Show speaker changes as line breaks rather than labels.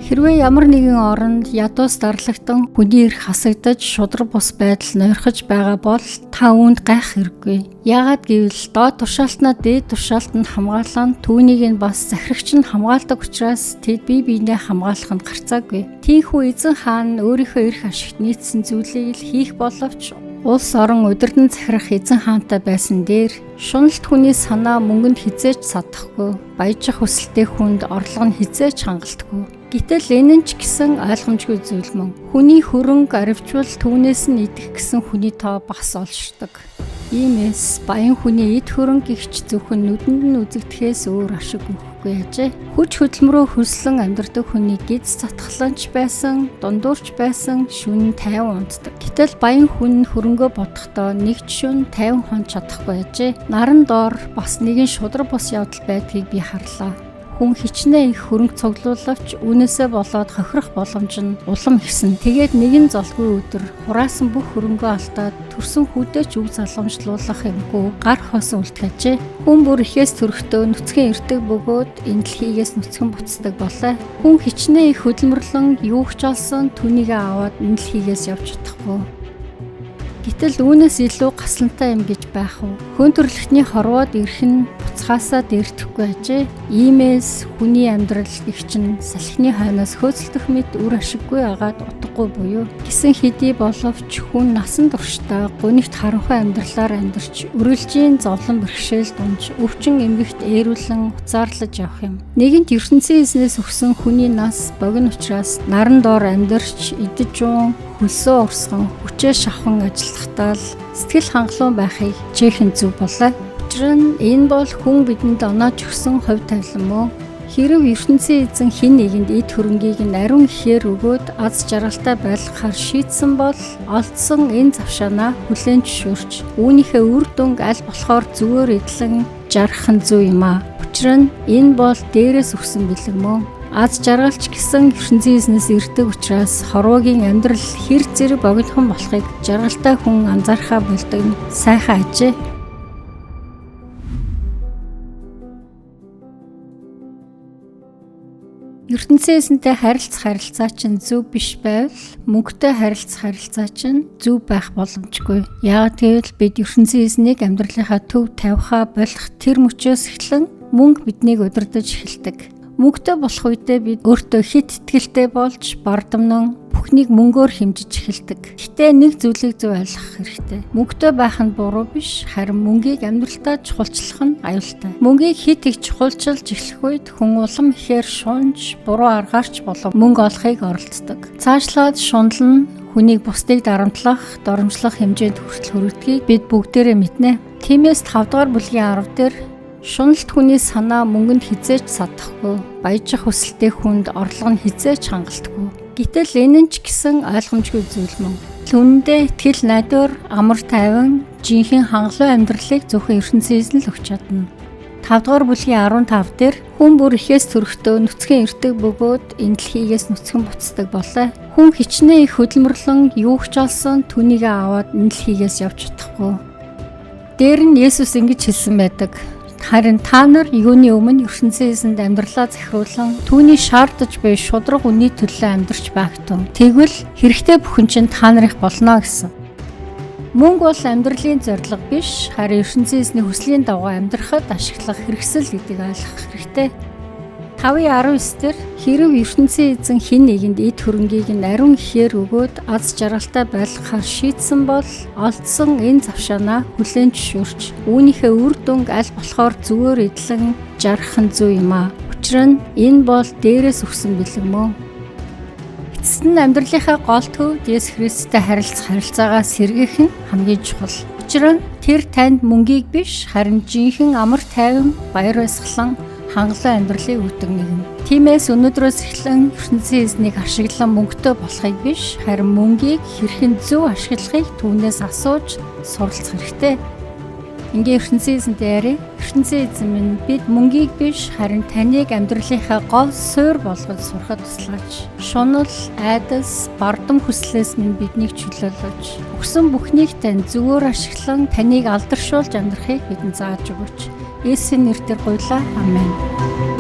Хэрвээ ямар нэгэн оронд ядуус дарлагдан хүний эрх хасагдаж шудраг бус байдал нойрхож байгаа бол та үүнд гайх хэрэггүй. Яагаад гэвэл доод тушаалтнаа дээд тушаалтанд хамгаалан түүнийг нь бас захирагч нь хамгаалдаг учраас тэд бие биенээ хамгаалах нь гарцаагүй. Тийхүү эзэн хаан өөрийнхөө эрх ашигт нийцсэн зүйлийг л хийх боловч улс орон удирдан захирах эзэн хаантай байсан дээр шуналт хүний санаа мөнгөнд хизээж садахгүй, баяжих хүсэлтэй хүнд орлого нь хизээж хангалтгүй. Гэтэл энэ нь ч гэсэн ойлгомжгүй зүйл мөн. Хүний хөрөнгө аривчвал түүнээс нь идэх гэсэн хүний тоо бас олшдог. Иймээс баян хүний эд хөрөнгө гихч зөвхөн нүдэнд нь үзэгдэхээс өөр ашиг өгөхгүй яжээ. Хүч хөдөлмөрөө хөрслөн амьдардаг хүний гиз затгаланч байсан, дундуурч байсан, шүн 50 унтдаг. Гэтэл баян хүн хөрөнгөө бодохдоо нэг шүн 50 хонч чадахгүй яжээ. Наран доор бас нэгэн шудраг бус явдал байдгийг би харлаа. Хүн хичнээн их хөрөнгө цуглуулавч үүнээсээ болоод хохирох боломж нь улам ихсэн. Тэгээд нэгэн золгүй өдөр хураасан бүх хөрөнгөө алдаад төрсөн хүүдээ ч үг залгамжлуулах юмгүй гар хоосон үлдэхжээ. Хүн бүр ихээс төрөхдөө нүцгэн ирдэг бөгөөд энэ дэлхийгээс нүцгэн буцдаг болоо. Хүн хичнээн их хөдөлмөрлөн юу ч олсон түүнийгээ аваад энэ дэлхийгээс явж чадахгүй. Гэтэл үүнээс илүү гаслантай юм гэж байх уу? Хүн төрөлхтний хорвоод ирэх нь буцхаасаа дээрдэхгүй ажээ. Иймээс хүний амьдрал их чинь салхины хойноос хөөцөлдөх мэт үр ашиггүй агаад утгагүй буюу гисэн хэдий боловч хүн насан туршдаа гунигт харанхуй амьдралаар амьдарч үргэлжийн зовлон бэрхшээл дунж өвчин эмгэгт ээрүүлэн уцаарлаж явах юм. Нэгэнт ертөнцийн эзнээс өгсөн хүний нас богино учраас наран доор амьдарч идэж уун хөлсөө урсган хүчээ шавхан ажиллахдаа л сэтгэл хангалуун байхыг чийхэн зүв болоо. Учир нь энэ бол хүн бидэнд онооч өгсөн хувь тавилан мөн. Хэрв ертөнцийн эзэн хэн нэгэнд эд хөрөнгийг нь ариун ихээр өгөөд аз жаргалтай байлгахаар шийдсэн бол олдсон энэ завшаанаа хүлээн зөвшөөрч үүнийхээ үр дүнг аль болохоор зүгээр эдлэн жаргах нь зөв юм аа. Учир нь энэ бол дээрээс өгсөн бэлэг мөн. Аз жаргалч гэсэн ертөнцийн эзнээс ирдэг учраас хорвоогийн амьдрал хэр зэрэг богинохон болохыг жаргалтай хүн анзаархаа болдог нь сайхан ажээ. ертөнцийн эзэнтэй харилцаа чинь зөв биш байвал мөнгөтэй харилцаа чинь зөв байх боломжгүй. Яагаад гэвэл бид ертөнцийн эзнийг амьдралынхаа төв тавихаа болох тэр мөчөөс эхлэн мөнгө биднийг удирдах эхэлдэг. Мөнгөтэй болох үедээ бид өөртөө хит итгэлтэй болж бардамнан бүхнийг мөнгөөр хэмжиж эхэлдэг. Гэтэ нэг зүйлийг зөв ойлгох хэрэгтэй. Мөнгөтэй байх нь буруу биш, харин мөнгийг амьдралтаа чухалчлах нь аюултай. Мөнгийг хит их чухалчилж эхлэх үед хүн улам ихээр шунж, буруу аргаарч болов мөнгө олохыг оролддог. Цаашлаад шунал нь хүнийг бусдыг дарамтлах, доромжлох хэмжээнд хүртэл хүргэдгийг бид бүгдээрээ мэднэ. Тиймээс 5 дугаар бүлгийн 10 дээр шуналт хүний санаа мөнгөнд хизээж садахгүй, баяжих хүсэлтэй хүнд орлого нь хизээж хангалтгүй. Гэтэл энэ нь ч гэсэн ойлгомжгүй зүйл мөн. Түүндээ итгэл найдвар, амар тайван, жинхэнэ хангалуун амьдралыг зөвхөн ертөнцийн эзэн л өгч чадна. 5 дугаар бүлгийн 15 дээр хүн бүр ихээс төрөхдөө нүцгэн ирдэг бөгөөд энэ дэлхийгээс нүцгэн буцдаг болоо. Хүн хичнээн их хөдөлмөрлөн юу ч олсон түүнийгээ аваад энэ дэлхийгээс явж чадахгүй. Дээр нь Есүс ингэж хэлсэн байдаг. Харин та нар юуны өмнө ертөнцийн эзэнд амьдралаа захируулан түүний шаардаж буй шудраг үний төлөө амьдарч байгтун. Тэгвэл хэрэгтэй бүхэн чинь та нарыг болно гэсэн. Мөнгө бол амьдралын зорилго биш, харин ертөнцийн эзний хүслийн дагуу амьдрахад ашиглах хэрэгсэл гэдгийг ойлгох хэрэгтэй. 5:19 дээр хэрв ертөнцийн эзэн хэн нэгэнд эд хөрөнгийг нь ариун ихээр өгөөд аз жаргалтай байлгахаар шийдсэн бол олдсон энэ завшаанаа хүлээн зөвшөөрч үүнийхээ үр дүнг аль болохоор зүгээр эдлэн жаргах нь зөв юм аа. Учир нь энэ бол дээрээс өгсөн бэлэг мөн. Эцэст нь амьдралынхаа гол төвд Есүс Христтэй харилцаагаа сэргээх нь хамгийн чухал. Учир нь тэр танд мөнгийг биш, харин жинхэнэ амар тайван, баяр баясгалан хангалуун амьдралыг өгдөг нэгэн. Тиймээс өнөөдрөөс эхлэн ертөнцийн эзнийг ашиглан мөнгөтэй болохыг биш, харин мөнгийг хэрхэн зөв ашиглахыг түүнээс асууж суралцах хэрэгтэй. Ингээ ертөнцийн эзэнтэй ярив. Ертөнцийн эзэн минь бид мөнгийг биш, харин таныг амьдралынхаа гол суурь болгож сурахад туслаач. Шунал, айдас, бардам хүслээс минь биднийг чөлөөлөж, өгсөн бүхнийг тань зөвөр ашиглан таныг алдаршуулж амьдрахыг бидэнд зааж өгөөч. Есүсийн нэрээр гуйлаа. Амен.